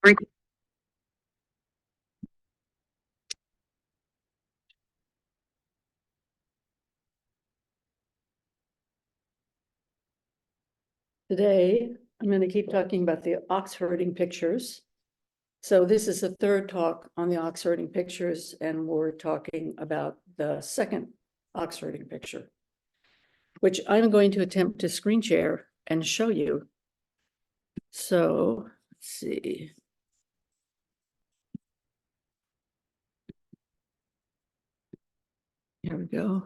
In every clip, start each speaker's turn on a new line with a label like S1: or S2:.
S1: Today, I'm going to keep talking about the ox herding pictures. So this is the third talk on the ox herding pictures, and we're talking about the second ox herding picture, which I'm going to attempt to screen share and show you. So let's see. Here we go.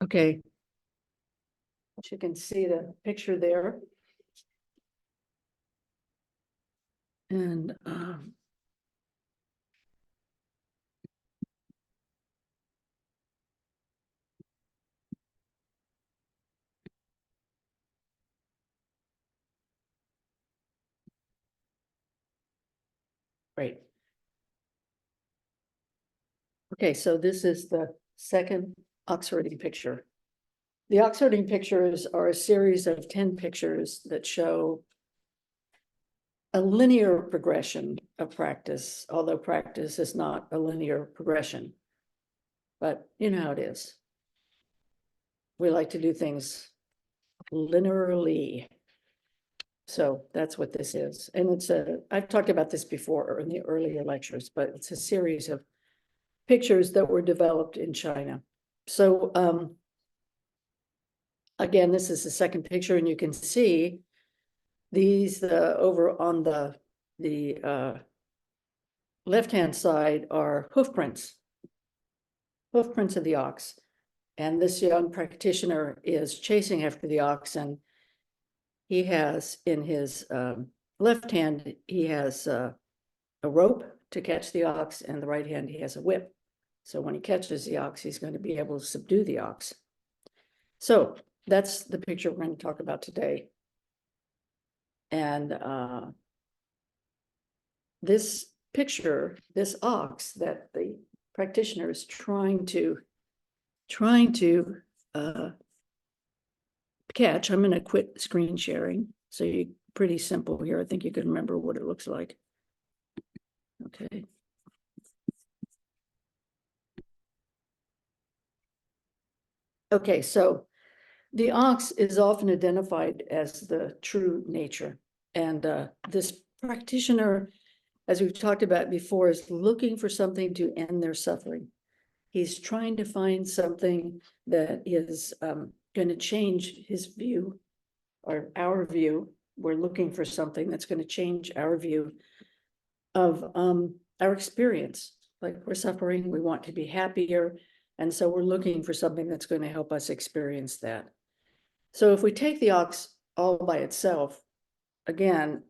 S1: Okay. You can see the picture there. And great. Okay, so this is the second ox herding picture. The ox herding pictures are a series of 10 pictures that show a linear progression of practice, although practice is not a linear progression. But you know how it is. We like to do things linearly. So that's what this is. And I've talked about this before in the earlier lectures, but it's a series of pictures that were developed in China. So again, this is the second picture, and you can see these over on the left-hand side are hoof prints of the ox. And this young practitioner is chasing after the ox, and he has in his left hand, he has a rope to catch the ox, and the right hand, he has a whip. So when he catches the ox, he's going to be able to subdue the ox. So that's the picture we're going to talk about today. And this picture, this ox that the practitioner is trying to catch. I'm going to quit screen sharing. So pretty simple here. I think you can remember what it looks like. Okay. Okay, so the ox is often identified as the true nature. And this practitioner, as we've talked about before, is looking for something to end their suffering. He's trying to find something that is going to change his view or our view. We're looking for something that's going to change our view of our experience. Like we're suffering, we want to be happier. And so we're looking for something that's going to help us experience that. So if we take the ox all by itself, again,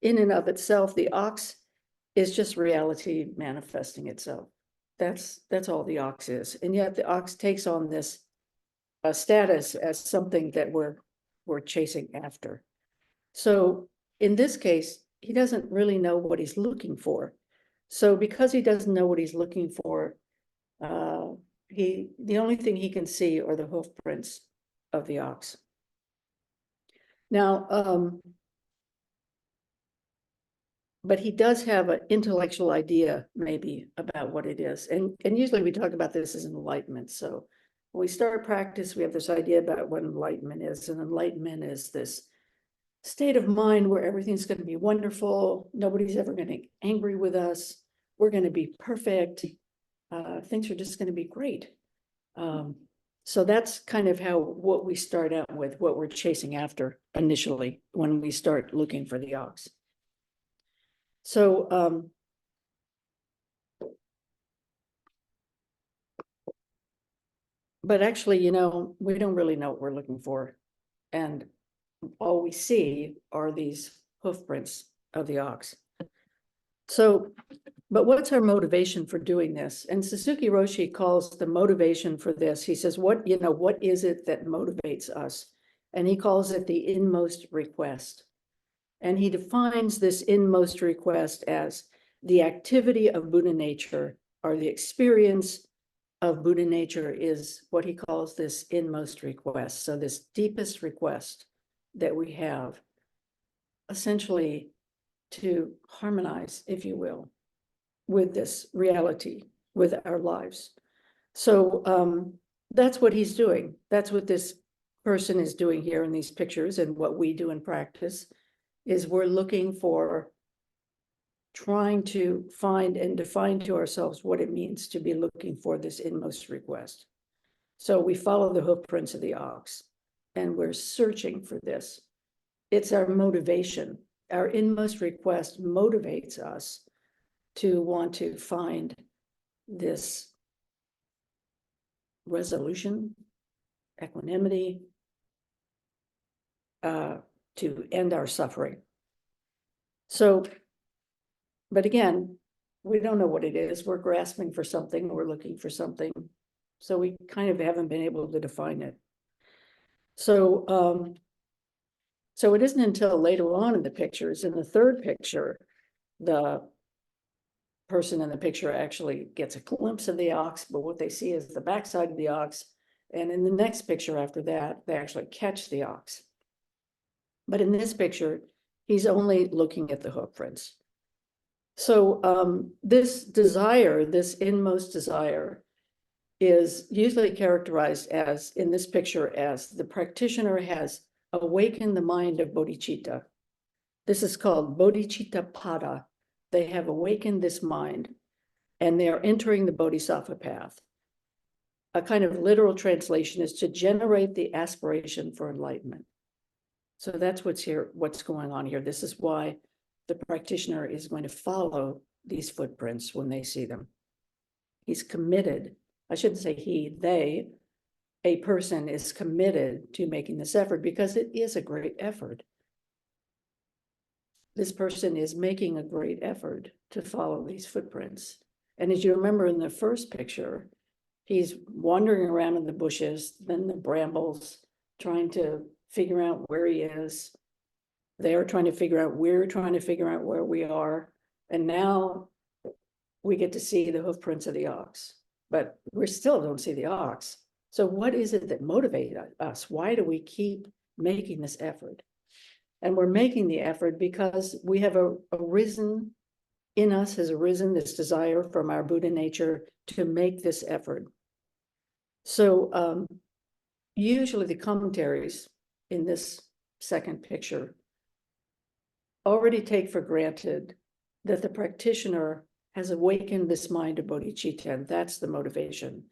S1: in and of itself, the ox is just reality manifesting itself. That's all the ox is. And yet the ox takes on this status as something that we're chasing after. So in this case, he doesn't really know what he's looking for. So because he doesn't know what he's looking for, the only thing he can see are the hoof prints of the ox. Now, but he does have an intellectual idea maybe about what it is. And usually we talk about this as enlightenment. So when we start practice, we have this idea about what enlightenment is. And enlightenment is this state of mind where everything's going to be wonderful. Nobody's ever going to get angry with us. We're going to be perfect. Things are just going to be great. So that's kind of what we start out with, what we're chasing after initially when we start looking for the ox. So but actually, we don't really know what we're looking for. And all we see are these hoof prints of the ox. So, but what's our motivation for doing this? And Suzuki Roshi calls the motivation for this. He says, what is it that motivates us? And he calls it the inmost request. And he defines this inmost request as the activity of Buddha nature, or the experience of Buddha nature is what he calls this inmost request. So this deepest request that we have, essentially to harmonize, if you will, with this reality, with our lives. So that's what he's doing. That's what this person is doing here in these pictures, and what we do in practice is we're looking for, trying to find and define to ourselves what it means to be looking for this inmost request. So we follow the hoof prints of the ox, and we're searching for this. It's our motivation. Our inmost request motivates us to want to find this resolution, equanimity, to end our suffering. So, but again, we don't know what it is. We're grasping for something, we're looking for something. So we kind of haven't been able to define it. So, so it isn't until later on in the pictures, in the third picture, the person in the picture actually gets a glimpse of the ox, but what they see is the backside of the ox. And in the next picture after that, they actually catch the ox. But in this picture, he's only looking at the hoof prints. So this desire, this inmost desire, is usually characterized as, in this picture, as the practitioner has awakened the mind of bodhicitta. This is called bodhicitta pada. They have awakened this mind, and they are entering the bodhisattva path. A kind of literal translation is to generate the aspiration for enlightenment. So that's what's here, what's going on here. This is why the practitioner is going to follow these footprints when they see them. He's committed. I shouldn't say he, they. A person is committed to making this effort because it is a great effort. This person is making a great effort to follow these footprints. And as you remember in the first picture, he's wandering around in the bushes, then the brambles, trying to figure out where he is. They're trying to figure out, we're trying to figure out where we are. And now we get to see the hoof prints of the ox, but we still don't see the ox. So what is it that motivates us? Why do we keep making this effort? And we're making the effort because we have arisen, in us has arisen this desire from our Buddha nature to make this effort. So usually the commentaries in this second picture already take for granted that the practitioner has awakened this mind of bodhicitta, and that's the motivation.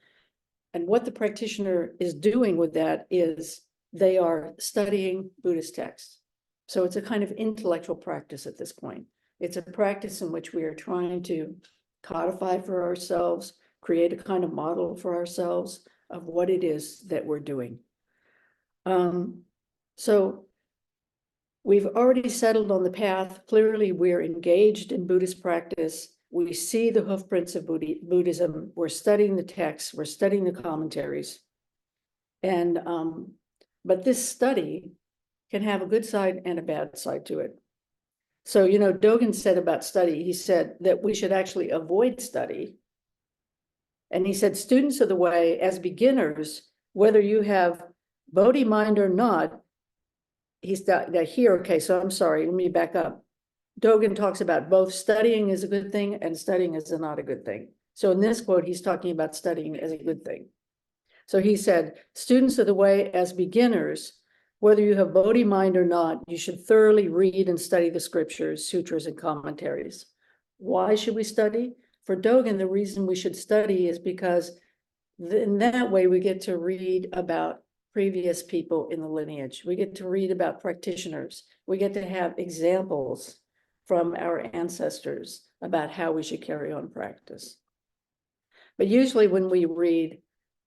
S1: And what the practitioner is doing with that is they are studying Buddhist texts. So it's a kind of intellectual practice at this point. It's a practice in which we are trying to codify for ourselves, create a kind of model for ourselves of what it is that we're doing. So we've already settled on the path. Clearly, we're engaged in Buddhist practice. We see the hoof prints of Buddhism. We're studying the texts. We're studying the commentaries. And but this study can have a good side and a bad side to it. So, you know, Dogen said about study, he said that we should actually avoid study. And he said, students of the way, as beginners, whether you have Bodhi mind or not, he's here. Okay, so I'm sorry, let me back up. Dogen talks about both studying is a good thing and studying is not a good thing. So in this quote, he's talking about studying as a good thing. So he said, students of the way, as beginners, whether you have Bodhi mind or not, you should thoroughly read and study the scriptures, sutras, and commentaries. Why should we study? For Dogen, the reason we should study is because in that way we get to read about previous people in the lineage. We get to read about practitioners. We get to have examples from our ancestors about how we should carry on practice. But usually when we read,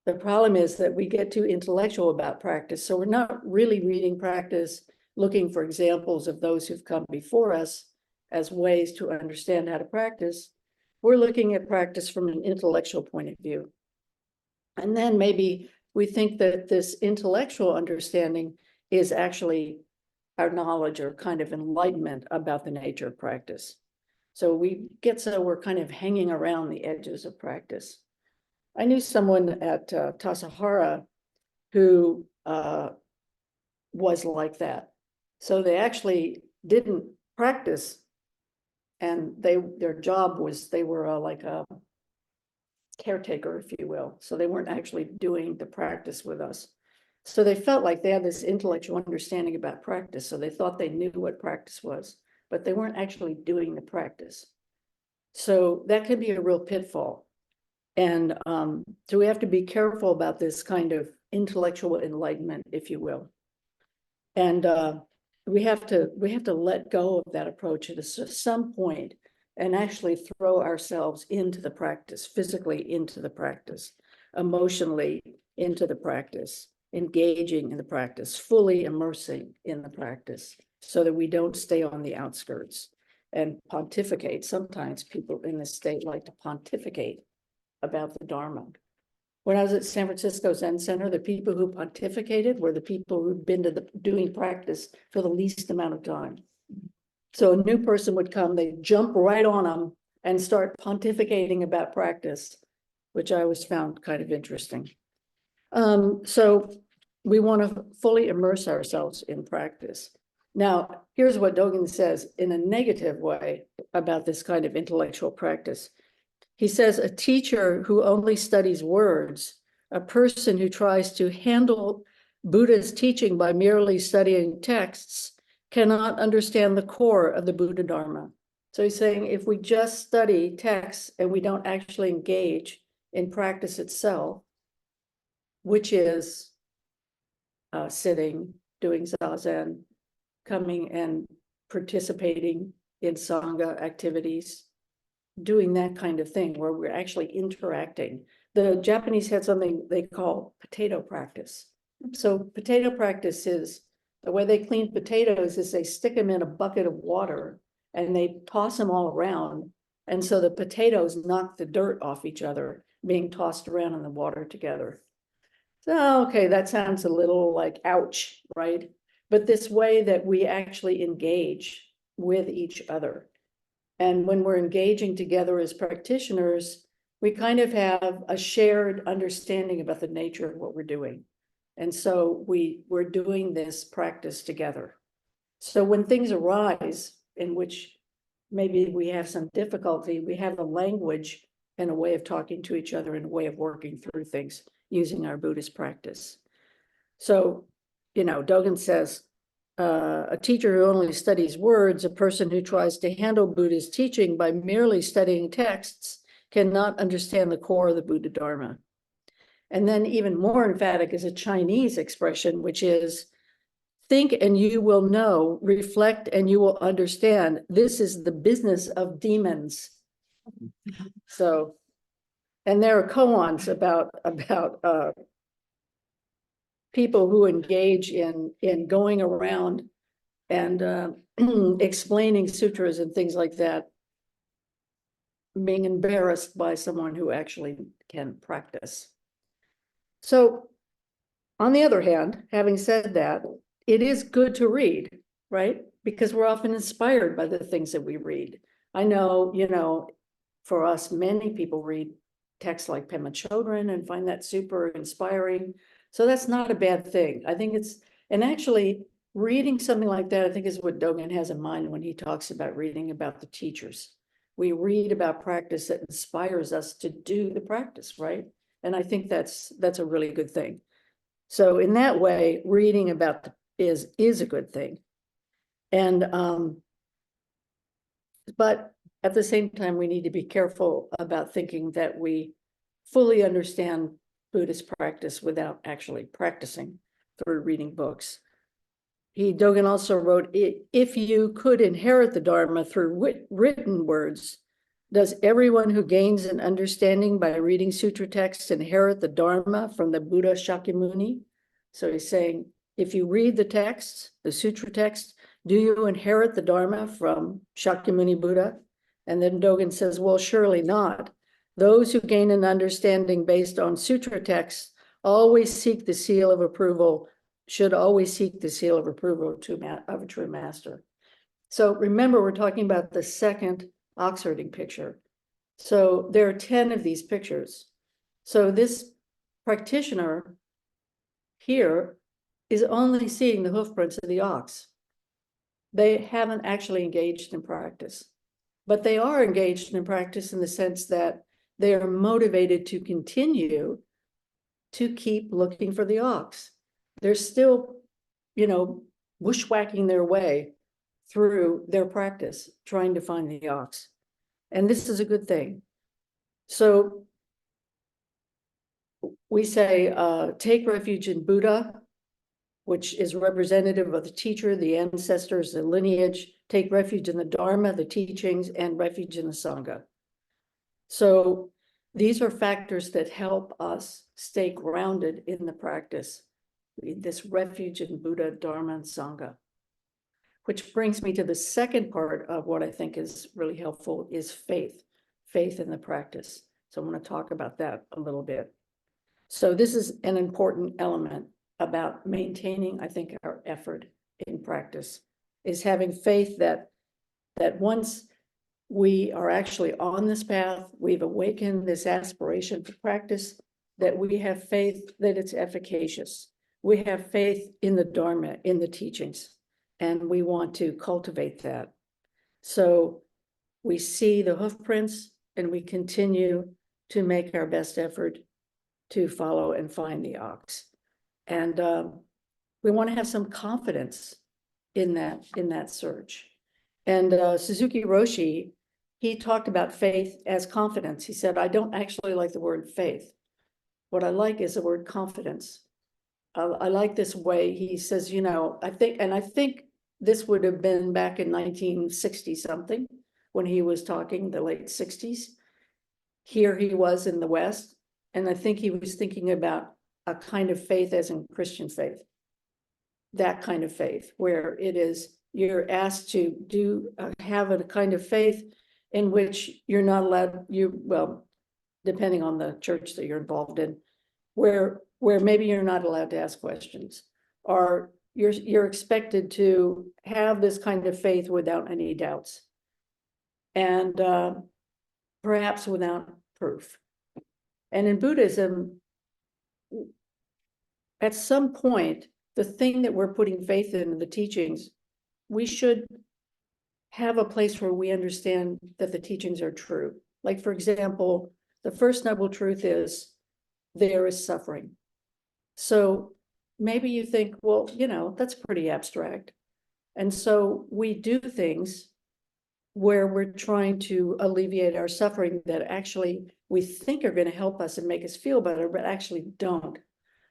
S1: the problem is that we get too intellectual about practice. So we're not really reading practice, looking for examples of those who've come before us as ways to understand how to practice. We're looking at practice from an intellectual point of view. And then maybe we think that this intellectual understanding is actually our knowledge or kind of enlightenment about the nature of practice. So we're kind of hanging around the edges of practice. I knew someone at Tassajara who was like that. So they actually didn't practice, and their job was they were like a caretaker, if you will. So they weren't actually doing the practice with us. So they felt like they had this intellectual understanding about practice. So they thought they knew what practice was, but they weren't actually doing the practice. So that can be a real pitfall. And so we have to be careful about this kind of intellectual enlightenment, if you will. And we have to let go of that approach at some point and actually throw ourselves into the practice, physically into the practice, emotionally into the practice, engaging in the practice, fully immersing in the practice, so that we don't stay on the outskirts and pontificate. Sometimes people in this state like to pontificate about the Dharma. When I was at San Francisco Zen Center, the people who pontificated were the people who'd been to the doing practice for the least amount of time. So a new person would come, they'd jump right on them and start pontificating about practice, which I always found kind of interesting. So we want to fully immerse ourselves in practice. Now, here's what Dogen says in a negative way about this kind of intellectual practice. He says, a teacher who only studies words, a person who tries to handle Buddha's teaching by merely studying texts, cannot understand the core of the Buddha Dharma. So he's saying, if we just study texts and we don't actually engage in practice itself, which is sitting, doing zazen, coming and participating in Sangha activities, doing that kind of thing where we're actually interacting. The Japanese had something they call potato practice. So potato practice is, the way they clean potatoes is they stick them in a bucket of water and they toss them all around. And so the potatoes knock the dirt off each other, being tossed around in the water together. So, okay, that sounds a little like ouch, right? But this way that we actually engage with each other. And when we're engaging together as practitioners, we kind of have a shared understanding about the nature of what we're doing. And so we're doing this practice together. So when things arise in which maybe we have some difficulty, we have a language and a way of talking to each other and a way of working through things using our Buddhist practice. So, Dogen says, a teacher who only studies words, a person who tries to handle Buddha's teaching by merely studying texts, cannot understand the core of the Buddha Dharma. And then even more emphatic is a Chinese expression, which is, think and you will know, reflect and you will understand. This is the business of demons. So, and there are koans about people who engage in going around and explaining sutras and things like that, being embarrassed by someone who actually can practice. So on the other hand, having said that, it is good to read, right? Because we're often inspired by the things that we read. I know, for us, many people read texts like Pema Chodron and find that super inspiring. So that's not a bad thing. I think and actually reading something like that, I think is what Dogen has in mind when he talks about reading about the teachers. We read about practice that inspires us to do the practice, right? And I think that's a really good thing. So in that way, reading about is a good thing. And but at the same time, we need to be careful about thinking that we fully understand Buddhist practice without actually practicing through reading books. Dogen also wrote, if you could inherit the Dharma through written words, does everyone who gains an understanding by reading sutra texts inherit the Dharma from the Buddha Shakyamuni? So he's saying, if you read the texts, the sutra text, do you inherit the Dharma from Shakyamuni Buddha? And then Dogen says, well, surely not. Those who gain an understanding based on sutra texts always seek the seal of approval, should always seek the seal of approval of a true master. So remember, we're talking about the second Oxfording picture. So there are 10 of these pictures. So this practitioner here is only seeing the hoof prints of the ox. They haven't actually engaged in practice, but they are engaged in practice in the sense that they are motivated to continue to keep looking for the ox. They're still, bushwhacking their way through their practice, trying to find the ox. And this is a good thing. So we say, take refuge in Buddha, which is representative of the teacher, the ancestors, the lineage, take refuge in the Dharma, the teachings, and refuge in the Sangha. So these are factors that help us stay grounded in the practice, this refuge in Buddha, Dharma, and Sangha. Which brings me to the second part of what I think is really helpful is faith in the practice. So I'm going to talk about that a little bit. So this is an important element about maintaining, I think, our effort in practice, is having faith that once we are actually on this path, we've awakened this aspiration for practice, that we have faith that it's efficacious. We have faith in the Dharma, in the teachings, and we want to cultivate that. So we see the hoof prints and we continue to make our best effort to follow and find the ox. And we want to have some confidence in that search. And Suzuki Roshi, he talked about faith as confidence. He said, I don't actually like the word faith. What I like is the word confidence. I like this way. He says, I think this would have been back in 1960 something when he was talking, the late 60s. Here he was in the West. And I think he was thinking about a kind of faith as in Christian faith. That kind of faith where it is, you're asked to have a kind of faith in which you're not allowed, depending on the church that you're involved in, where maybe you're not allowed to ask questions, or you're expected to have this kind of faith without any doubts, and perhaps without proof. And in Buddhism, at some point, the thing that we're putting faith in, the teachings, we should have a place where we understand that the teachings are true. Like, for example, the first noble truth is there is suffering. So maybe you think, well, that's pretty abstract. And so we do things where we're trying to alleviate our suffering that actually we think are going to help us and make us feel better, but actually don't.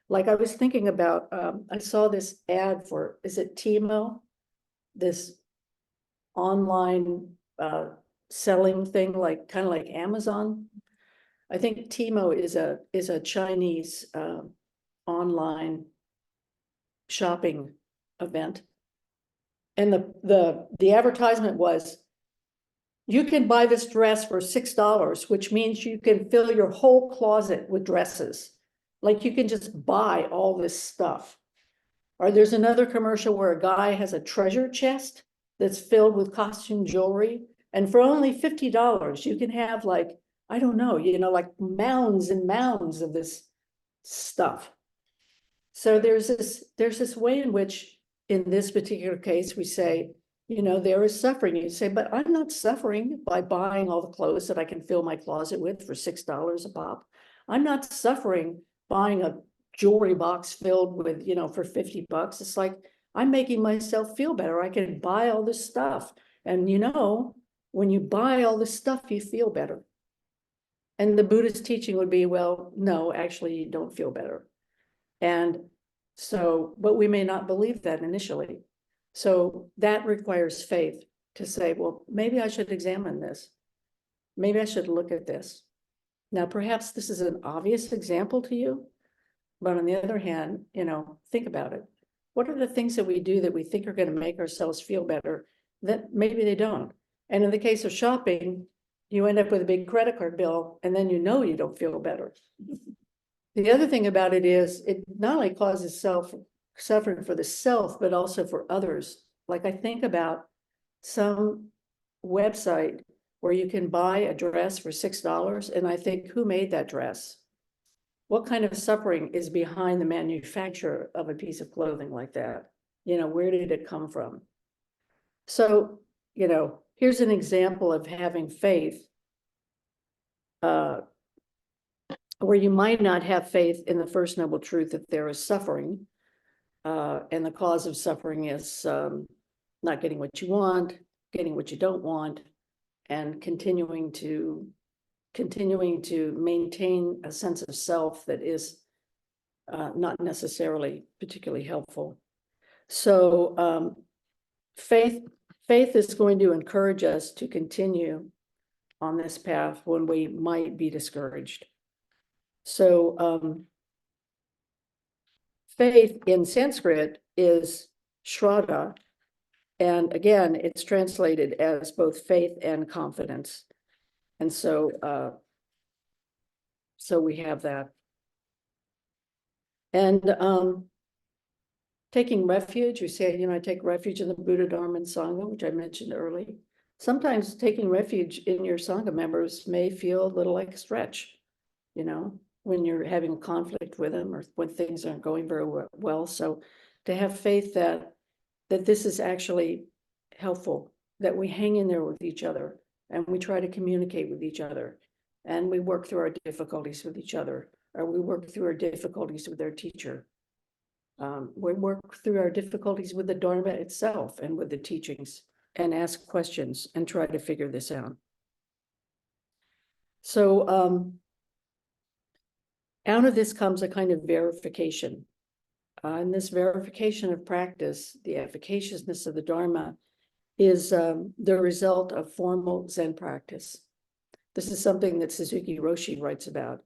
S1: Like I was thinking about, I saw this ad for, is it Timo? This online selling thing, like kind of like Amazon. I think Timo is a Chinese online shopping event. And the advertisement was, you can buy this dress for $6, which means you can fill your whole closet with dresses. Like you can just buy all this stuff. Or there's another commercial where a guy has a treasure chest that's filled with costume jewelry. And for only $50, you can have like, I don't know, like mounds and mounds of this stuff. So there's this way in which, in this particular case, we say, there is suffering. You say, but I'm not suffering by buying all the clothes that I can fill my closet with for $6 a pop. I'm not suffering buying a jewelry box filled with, for $50. It's like, I'm making myself feel better. I can buy all this stuff. And when you buy all this stuff, you feel better. And the Buddhist teaching would be, well, no, actually, you don't feel better. And so, but we may not believe that initially. So that requires faith to say, well, maybe I should examine this. Maybe I should look at this. Now, perhaps this is an obvious example to you, but on the other hand, think about it. What are the things that we do that we think are going to make ourselves feel better that maybe they don't? And in the case of shopping, you end up with a big credit card bill, and then you don't feel better. The other thing about it is it not only causes suffering for the self, but also for others. Like I think about some website where you can buy a dress for $6, and I think, who made that dress? what kind of suffering is behind the manufacture of a piece of clothing like that? You know, where did it come from? So, you know, here's an example of having faith where you might not have faith in the first noble truth that there is suffering, and the cause of suffering is not getting what you want, getting what you don't want, and continuing to maintain a sense of self that is not necessarily particularly helpful. So faith is going to encourage us to continue on this path when we might be discouraged. So faith in Sanskrit is Shraddha, and again, it's translated as both faith and confidence. And so we have that. And taking refuge, you say, you know, I take refuge in the Buddha, Dharma, and Sangha, which I mentioned early. Sometimes taking refuge in your Sangha members may feel a little like a stretch, you know, when you're having a conflict with them or when things aren't going very well. So to have faith that this is actually helpful, that we hang in there with each other and we try to communicate with each other and we work through our difficulties with each other, or we work through our difficulties with our teacher. We work through our difficulties with the Dharma itself and with the teachings and ask questions and try to figure this out. So out of this comes a kind of verification. And this verification of practice, the efficaciousness of the Dharma, is the result of formal Zen practice. This is something that Suzuki Roshi writes about.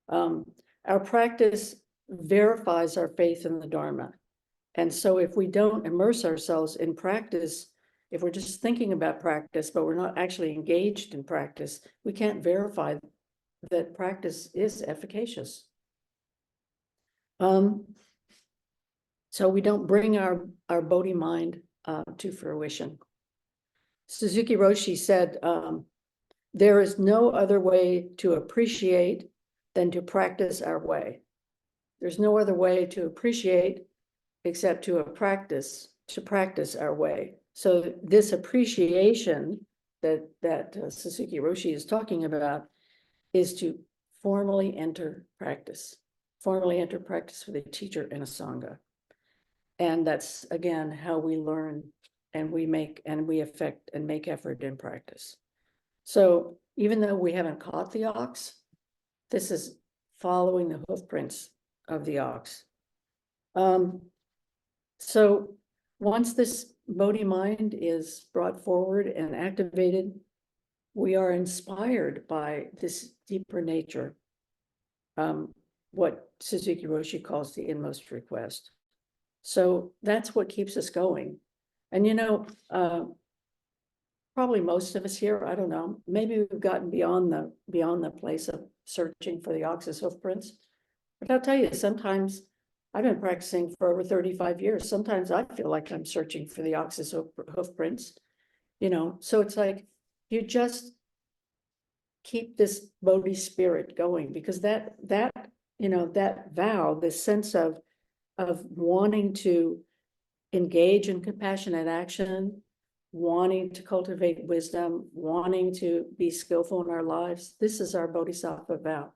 S1: Our practice verifies our faith in the Dharma. And so if we don't immerse ourselves in practice, if we're just thinking about practice, but we're not actually engaged in practice, we can't verify that practice is efficacious. So we don't bring our Bodhi mind to fruition. Suzuki Roshi said, there is no other way to appreciate than to practice our way. There's no other way to appreciate except to practice our way. So this appreciation that Suzuki Roshi is talking about is to formally enter practice with a teacher and a Sangha. And that's, again, how we learn and we affect and make effort in practice. So even though we haven't caught the ox, this is following the hoof prints of the ox. So once this Bodhi mind is brought forward and activated, we are inspired by this deeper nature, what Suzuki Roshi calls the inmost request. So that's what keeps us going. And you know, probably most of us here, I don't know, maybe we've gotten beyond the place of searching for the ox's hoof prints. But I'll tell you, sometimes I've been practicing for over 35 years. Sometimes I feel like I'm searching for the ox's hoof prints, you know. So it's like you just keep this Bodhi spirit going, because that you know, that vow, this sense of wanting to engage in compassionate action, wanting to cultivate wisdom, wanting to be skillful in our lives. This is our Bodhisattva vow.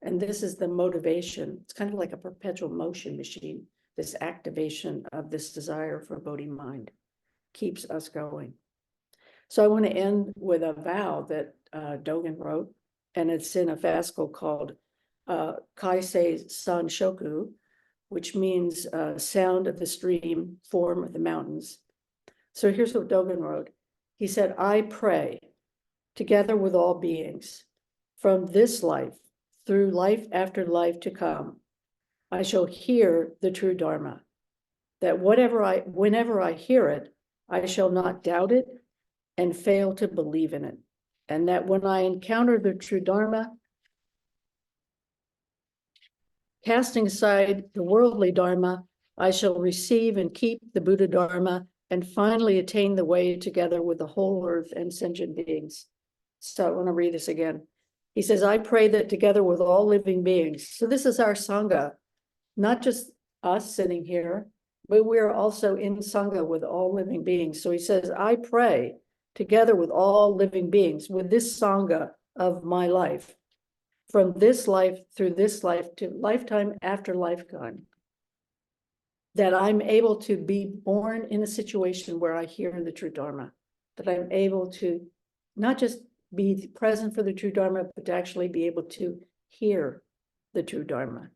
S1: And this is the motivation. It's kind of like a perpetual motion machine. This activation of this desire for Bodhi mind keeps us going. So I want to end with a vow that Dogen wrote, and it's in a fascicle called Kaisei San Shoku, which means sound of the stream, form of the mountains. So here's what Dogen wrote. He said, I pray, together with all beings, from this life, through life after life to come, I shall hear the true Dharma, that whenever I hear it, I shall not doubt it and fail to believe in it. And that when I encounter the true Dharma, casting aside the worldly Dharma, I shall receive and keep the Buddha Dharma and finally attain the way together with the whole earth and sentient beings. So I want to read this again. He says, I pray that together with all living beings. So this is our Sangha, not just us sitting here, but we're also in Sangha with all living beings. So he says, I pray together with all living beings, with this Sangha of my life, from this life through this life to lifetime after lifetime, that I'm able to be born in a situation where I hear the true Dharma, that I'm able to not just be present for the true Dharma, but to actually be able to hear the true Dharma.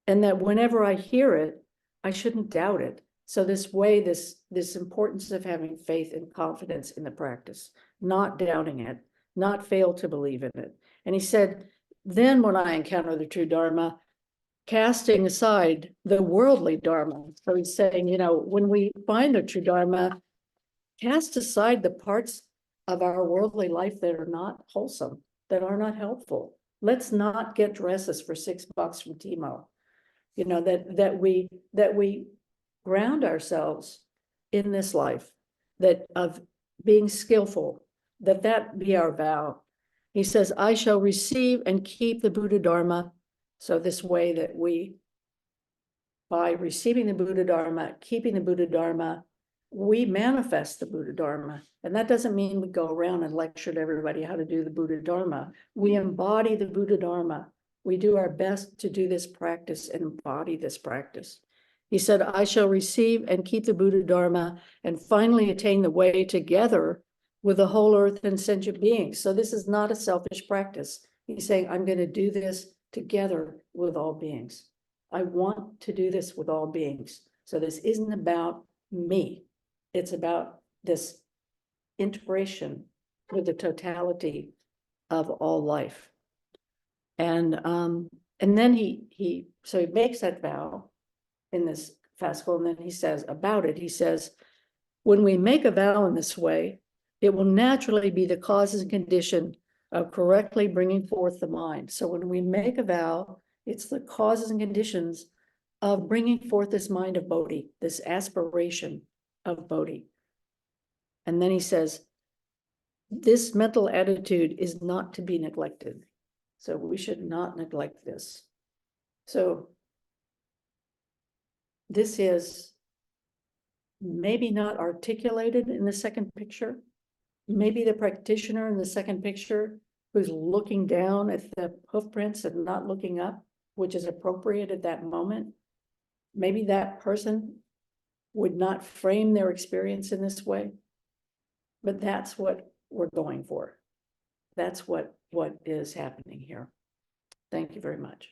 S1: And that whenever I hear it, I shouldn't doubt it. So this way, this importance of having faith and confidence in the practice, not doubting it, not fail to believe in it. And he said, then when I encounter the true Dharma, casting aside the worldly Dharma. So he's saying, when we find the true Dharma, cast aside the parts of our worldly life that are not wholesome, that are not helpful. Let's not get dresses for $6 from Timo. That we ground ourselves in this life, that of being skillful, that be our vow. He says, I shall receive and keep the Buddha Dharma. So this way that we, by receiving the Buddha Dharma, keeping the Buddha Dharma, we manifest the Buddha Dharma. And that doesn't mean we go around and lecture to everybody how to do the Buddha Dharma. We embody the Buddha Dharma. We do our best to do this practice and embody this practice. He said, I shall receive and keep the Buddha Dharma and finally attain the way together with the whole earth and sentient beings. So this is not a selfish practice. He's saying, I'm going to do this together with all beings. I want to do this with all beings. So this isn't about me. It's about this integration with the totality of all life. And then he makes that vow in this festival, and then he says about it, he says, when we make a vow in this way, it will naturally be the causes and condition of correctly bringing forth the mind. So when we make a vow, it's the causes and conditions of bringing forth this mind of Bodhi, this aspiration of Bodhi. And then he says, this mental attitude is not to be neglected. So we should not neglect this. So this is maybe not articulated in the second picture. Maybe the practitioner in the second picture who's looking down at the hoof prints and not looking up, which is appropriate at that moment. Maybe that person would not frame their experience in this way, but that's what we're going for. That's what is happening here. Thank you very much.